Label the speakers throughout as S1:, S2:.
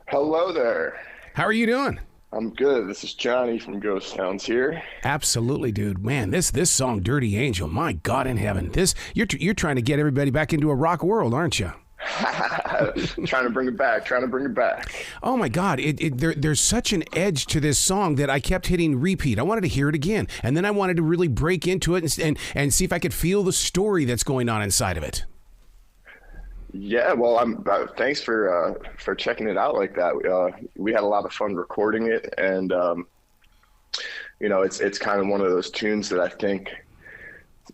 S1: Hello there.
S2: How are you doing?
S1: I'm good. This is Johnny from Hounds here.
S2: Absolutely, dude. Man, this song, "Dirty Angel," my God in heaven. You're trying to get everybody back into a rock world, aren't you?
S1: Trying to bring it back.
S2: Oh my God! There's such an edge to this song that I kept hitting repeat. I wanted to hear it again, and then I wanted to really break into it and see if I could feel the story that's going on inside of it.
S1: Yeah, well, I'm. Thanks for checking it out like that. We had a lot of fun recording it, and it's kind of one of those tunes that I think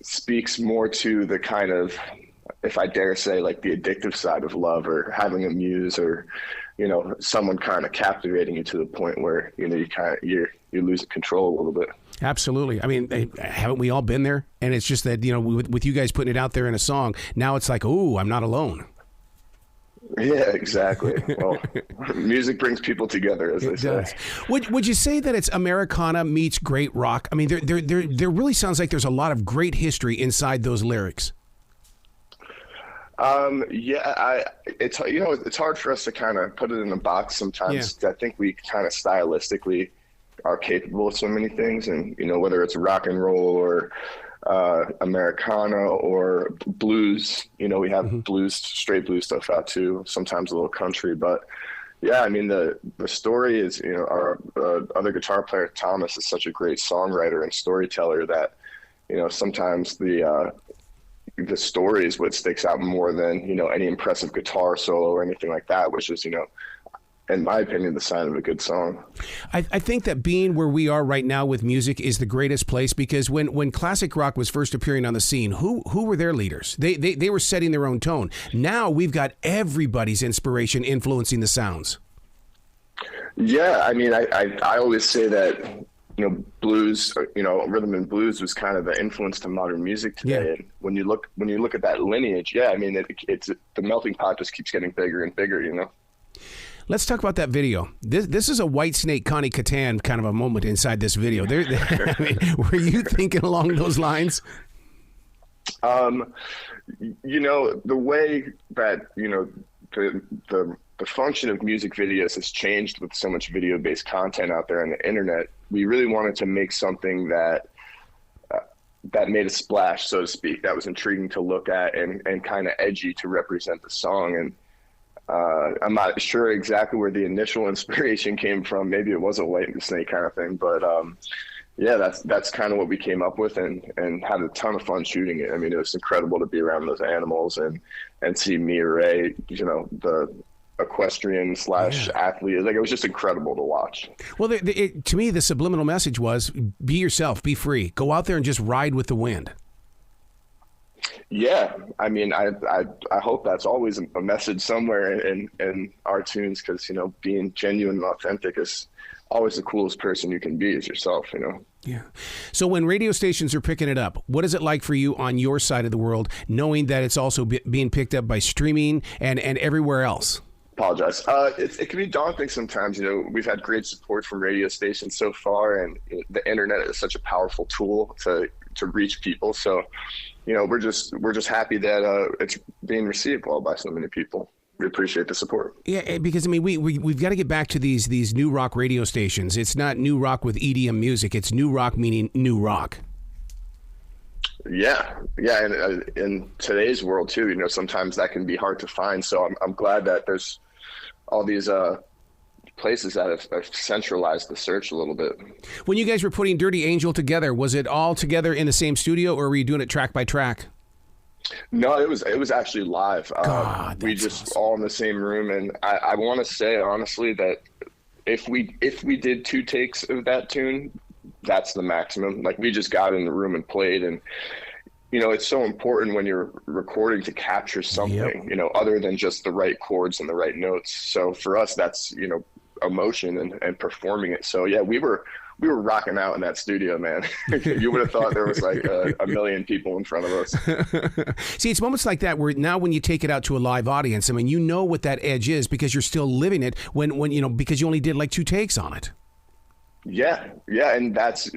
S1: speaks more to the kind of, if I dare say, like the addictive side of love, or having a muse, or someone kind of captivating you to the point where you're losing control a little bit.
S2: Absolutely. I mean, haven't we all been there? And it's just that, with you guys putting it out there in a song, now it's like, oh, I'm not alone.
S1: Yeah, exactly. Well, music brings people together, as they say.
S2: Would you say that it's Americana meets great rock? I mean, there really sounds like there's a lot of great history inside those lyrics.
S1: It's hard for us to kind of put it in a box sometimes. Yeah. I think we kind of stylistically are capable of so many things, and whether it's rock and roll or Americana or blues, we have blues, straight blues stuff out too, sometimes a little country. But yeah, I mean, the story is, our other guitar player Thomas is such a great songwriter and storyteller that sometimes the story is what sticks out more than any impressive guitar solo or anything like that, which is in my opinion, the sign of a good song.
S2: I think that being where we are right now with music is the greatest place, because when classic rock was first appearing on the scene, who were their leaders? They were setting their own tone. Now we've got everybody's inspiration influencing the sounds.
S1: Yeah, I mean, I always say that blues, rhythm and blues was kind of the influence to modern music today. Yeah. And when you look at that lineage, yeah, I mean, it's the melting pot just keeps getting bigger and bigger.
S2: Let's talk about that video. This is a Whitesnake, Connie Catan kind of a moment inside this video. I mean, were you thinking along those lines?
S1: The way that the function of music videos has changed with so much video-based content out there on the internet. We really wanted to make something that made a splash, so to speak, that was intriguing to look at and kind of edgy to represent the song. And I'm not sure exactly where the initial inspiration came from. Maybe it was a Whitesnake kind of thing, but yeah, that's kind of what we came up with, and had a ton of fun shooting it. I mean, it was incredible to be around those animals and see Mia Ray, the equestrian / athlete. Like, it was just incredible to watch.
S2: Well, to me, the subliminal message was, be yourself, be free, go out there and just ride with the wind.
S1: Yeah, I mean, I hope that's always a message somewhere in our tunes, because being genuine and authentic is always the coolest person you can be, is yourself.
S2: Yeah. So when radio stations are picking it up, what is it like for you on your side of the world, knowing that it's also being picked up by streaming and everywhere else?
S1: Apologize. It can be daunting sometimes. We've had great support from radio stations so far, and the internet is such a powerful tool to reach people. So, we're just happy that it's being received well by so many people. We appreciate the support.
S2: Yeah, because I mean, we've got to get back to these new rock radio stations. It's not new rock with EDM music. It's new rock meaning new rock.
S1: Yeah, and in today's world too, sometimes that can be hard to find. So I'm glad that there's all these places that have centralized the search a little bit.
S2: When you guys were putting Dirty Angel together, was it all together in the same studio, or were you doing it track by track?
S1: No, it was actually live.
S2: God,
S1: we just
S2: awesome.
S1: all in the same room, and I want to say honestly that if we did 2 takes of that tune, that's the maximum. Like, we just got in the room and played, and it's so important when you're recording to capture something, other than just the right chords and the right notes. So for us, that's emotion and performing it. So yeah, we were rocking out in that studio, man. You would have thought there was like a million people in front of us.
S2: See, it's moments like that where now when you take it out to a live audience, I mean, what that edge is, because you're still living it when because you only did like 2 takes on it.
S1: Yeah, and that's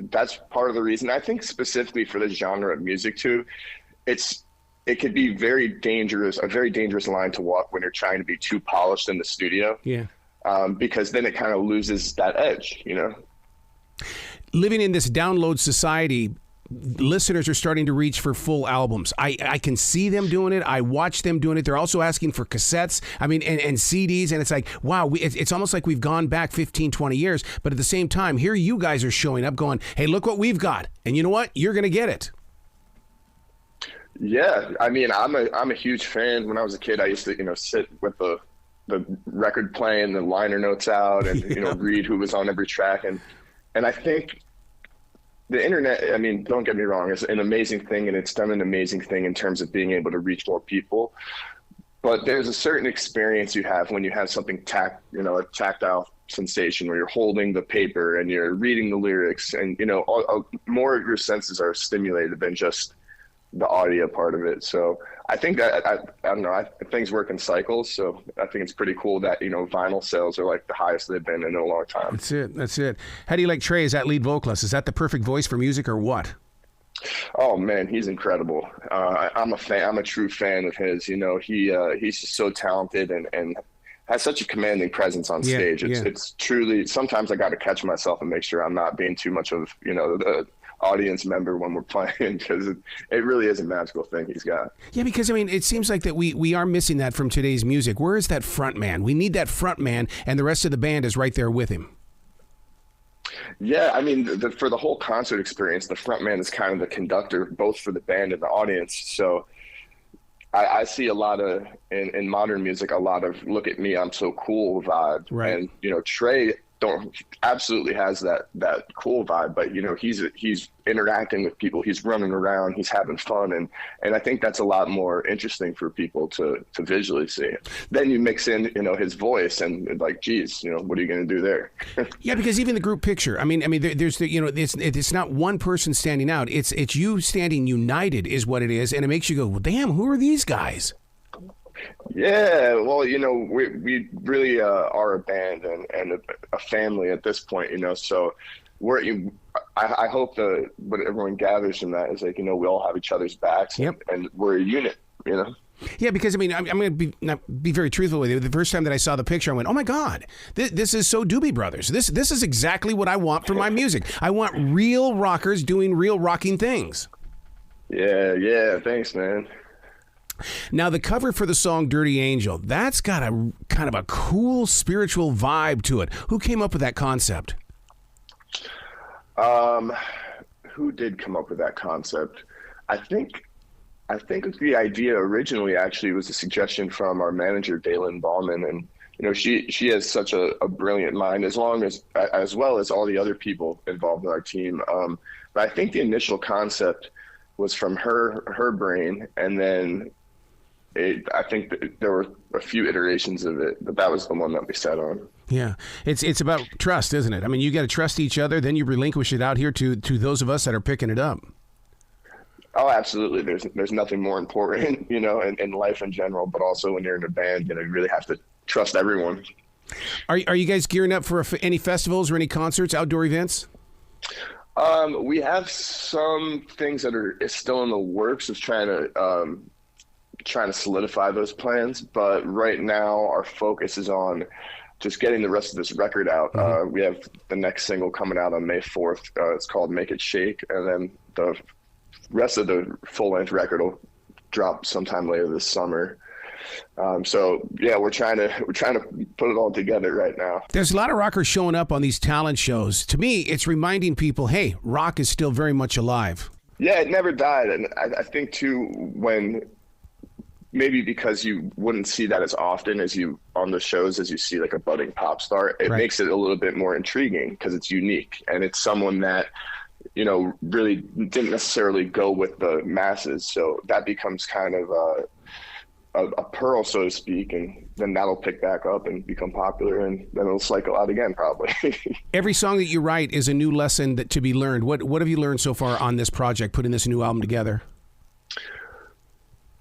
S1: part of the reason. I think specifically for this genre of music too, it could be a very dangerous line to walk when you're trying to be too polished in the studio.
S2: Yeah.
S1: because then it kind of loses that edge,
S2: Living in this download society, listeners are starting to reach for full albums. I can see them doing it. I watch them doing it. They're also asking for cassettes, and CDs, and it's like, wow, it's almost like we've gone back 15, 20 years, but at the same time, here you guys are showing up going, hey, look what we've got, and you know what? You're going to get it.
S1: Yeah, I mean, I'm a huge fan. When I was a kid, I used to, sit with the record playing, the liner notes out, and read who was on every track, and I think the internet, I mean, don't get me wrong, is an amazing thing, and it's done an amazing thing in terms of being able to reach more people. But there's a certain experience you have when you have something a tactile sensation where you're holding the paper and you're reading the lyrics, and more of your senses are stimulated than just the audio part of it. So I think that I don't know, things work in cycles, so I think it's pretty cool that vinyl sales are like the highest they've been in a long time.
S2: That's it. How do you like Trey as that lead vocalist? Is that the perfect voice for music or what?
S1: Oh man, he's incredible. I'm a true fan of his. He's just so talented and has such a commanding presence on stage. It's truly, sometimes I got to catch myself and make sure I'm not being too much of the audience member when we're playing, because it really is a magical thing he's got.
S2: Yeah, because I mean, it seems like that we are missing that from today's music. Where is that front man? We need that front man, and the rest of the band is right there with him.
S1: Yeah, I mean, for the whole concert experience, the front man is kind of the conductor, both for the band and the audience. So I see a lot of, in modern music, a lot of "look at me, I'm so cool" vibe.
S2: Right.
S1: And Trey absolutely has that cool vibe, but he's interacting with people, he's running around, he's having fun, and I think that's a lot more interesting for people to visually see. Then you mix in his voice, and like, geez, what are you going to do there?
S2: Yeah, because even the group picture, I mean there's it's not one person standing out, it's you standing united is what it is, and it makes you go, well, damn, who are these guys?
S1: Yeah, well, we really are a band and a family at this point, so I hope that what everyone gathers from that is like, we all have each other's backs, and we're a unit,
S2: Yeah, because I mean, I'm going to be very truthful with you. The first time that I saw the picture, I went, "Oh my God, this is so Doobie Brothers. This is exactly what I want for my music. I want real rockers doing real rocking things." Yeah, thanks, man. Now, the cover for the song Dirty Angel, that's got a kind of a cool spiritual vibe to it. Who came up with that concept?
S1: Who did come up with that concept? I think the idea originally actually was a suggestion from our manager, Dalen Ballman. And, she has such a brilliant mind, as well as all the other people involved in our team. But I think the initial concept was from her brain, and then I think that there were a few iterations of it, but that was the one that we set on.
S2: Yeah, it's about trust, isn't it? I mean, you got to trust each other, then you relinquish it out here to those of us that are picking it up.
S1: Oh, absolutely. There's nothing more important, in life in general, but also when you're in a band, you really have to trust everyone.
S2: Are you guys gearing up for any festivals or any concerts, outdoor events?
S1: We have some things that are still in the works of trying to solidify those plans, but right now our focus is on just getting the rest of this record out. Mm-hmm. We have the next single coming out on May 4th. It's called Make It Shake, and then the rest of the full-length record will drop sometime later this summer. So yeah, we're trying to put it all together right now.
S2: There's a lot of rockers showing up on these talent shows. To me, it's reminding people, hey, rock is still very much alive.
S1: Yeah, it never died. And I think too, when maybe because you wouldn't see that as often as you on the shows as you see like a budding pop star, it makes it a little bit more intriguing because it's unique and it's someone that really didn't necessarily go with the masses. So that becomes kind of a pearl, so to speak, and then that'll pick back up and become popular, and then it'll cycle out again probably.
S2: Every song that you write is a new lesson to be learned. What have you learned so far on this project, putting this new album together?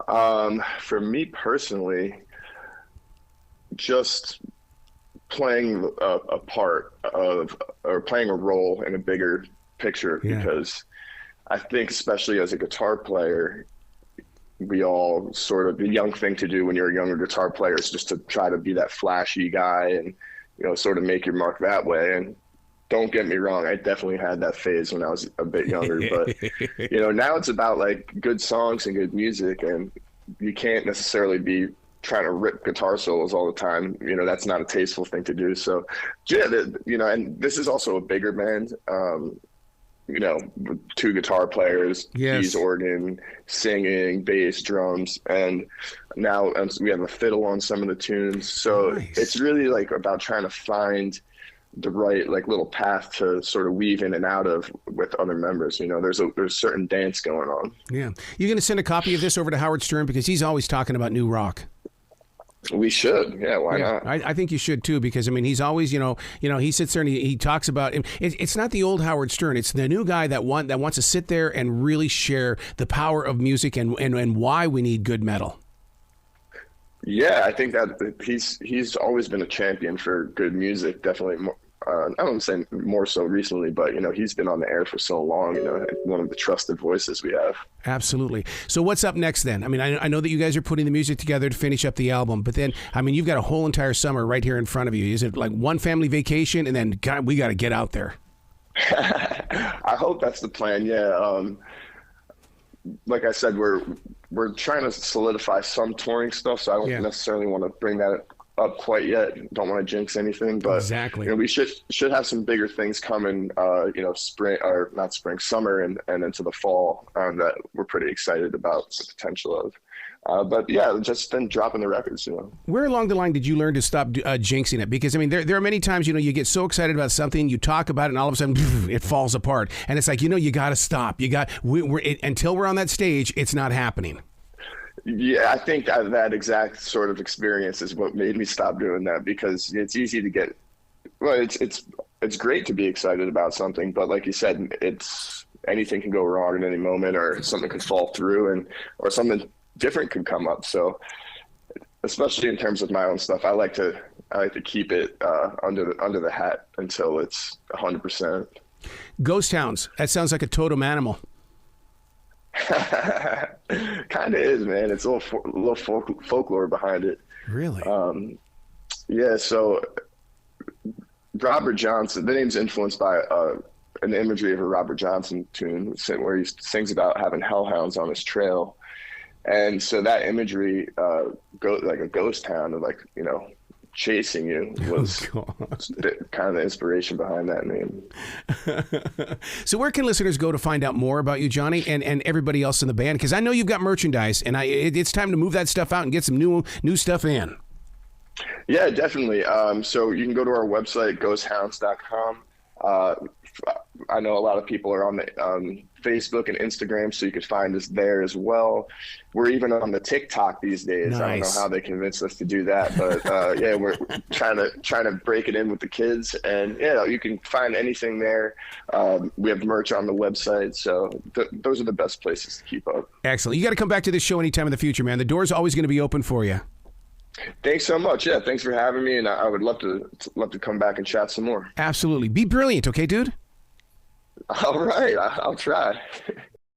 S1: For me personally, just playing a part of, or playing a role in a bigger picture, because I think especially as a guitar player, we all sort of, the young thing to do when you're a younger guitar player is just to try to be that flashy guy and sort of make your mark that way. And don't get me wrong, I definitely had that phase when I was a bit younger, but now it's about like good songs and good music, and you can't necessarily be trying to rip guitar solos all the time. That's not a tasteful thing to do. So yeah, and this is also a bigger band, with 2 guitar players,
S2: yes,
S1: keys, organ, singing, bass, drums, and now we have a fiddle on some of the tunes. So
S2: nice.
S1: It's really like about trying to find the right like little path to sort of weave in and out of with other members. There's certain dance going on.
S2: Yeah. You're going to send a copy of this over to Howard Stern, because he's always talking about new rock.
S1: We should. Yeah, why not?
S2: I think you should too, because he's always, he sits there and he talks about it's not the old Howard Stern. It's the new guy that wants to sit there and really share the power of music and why we need good metal. Yeah,
S1: I think that he's always been a champion for good music. Definitely more, I don't say more so recently, but he's been on the air for so long. One of the trusted voices we have.
S2: Absolutely. So what's up next then? I know that you guys are putting the music together to finish up the album, but then you've got a whole entire summer right here in front of you. Is it like one family vacation and then God, we got to get out there?
S1: I hope that's the plan. Yeah. Like I said, we're trying to solidify some touring stuff, so I don't necessarily want to bring that up quite yet. Don't want to jinx anything, but
S2: exactly.
S1: We should have some bigger things coming. Spring, or not spring, summer, and into the fall that we're pretty excited about the potential of. But yeah, just been dropping the records.
S2: Where along the line did you learn to stop jinxing it? Because there are many times you get so excited about something, you talk about it, and all of a sudden it falls apart, and it's like you got to stop. Until we're on that stage, it's not happening.
S1: Yeah, I think that exact sort of experience is what made me stop doing that, because it's easy to get. Well, it's great to be excited about something, but like you said, anything can go wrong at any moment, or something could fall through, or something different could come up. So, especially in terms of my own stuff, I like to keep it under the hat until it's 100%.
S2: Ghost Hounds. That sounds like a totem animal.
S1: Kind of is, man. It's a little folklore behind it.
S2: Really?
S1: Yeah. So Robert Johnson, the name's influenced by an imagery of a Robert Johnson tune where he sings about having hellhounds on his trail. And so that imagery, like a ghost hound, of chasing you, was kind of the inspiration behind that name.
S2: So where can listeners go to find out more about you, Johnny, and everybody else in the band? Because I know you've got merchandise, and it's time to move that stuff out and get some new stuff in.
S1: Yeah, definitely. So you can go to our website, ghosthounds.com. I know a lot of people are on the Facebook and Instagram, so you could find us there as well. We're even on the TikTok these days. Nice. I don't know how they convinced us to do that, but yeah, we're trying to break it in with the kids, and you can find anything there. We have merch on the website, so those are the best places to keep up.
S2: Excellent. You got to come back to this show anytime in the future, man. The door's always going to be open for you.
S1: Thanks so much. Yeah, thanks for having me, and I would love to come back and chat some more.
S2: Absolutely. Be brilliant, okay, dude?
S1: All right, I'll try.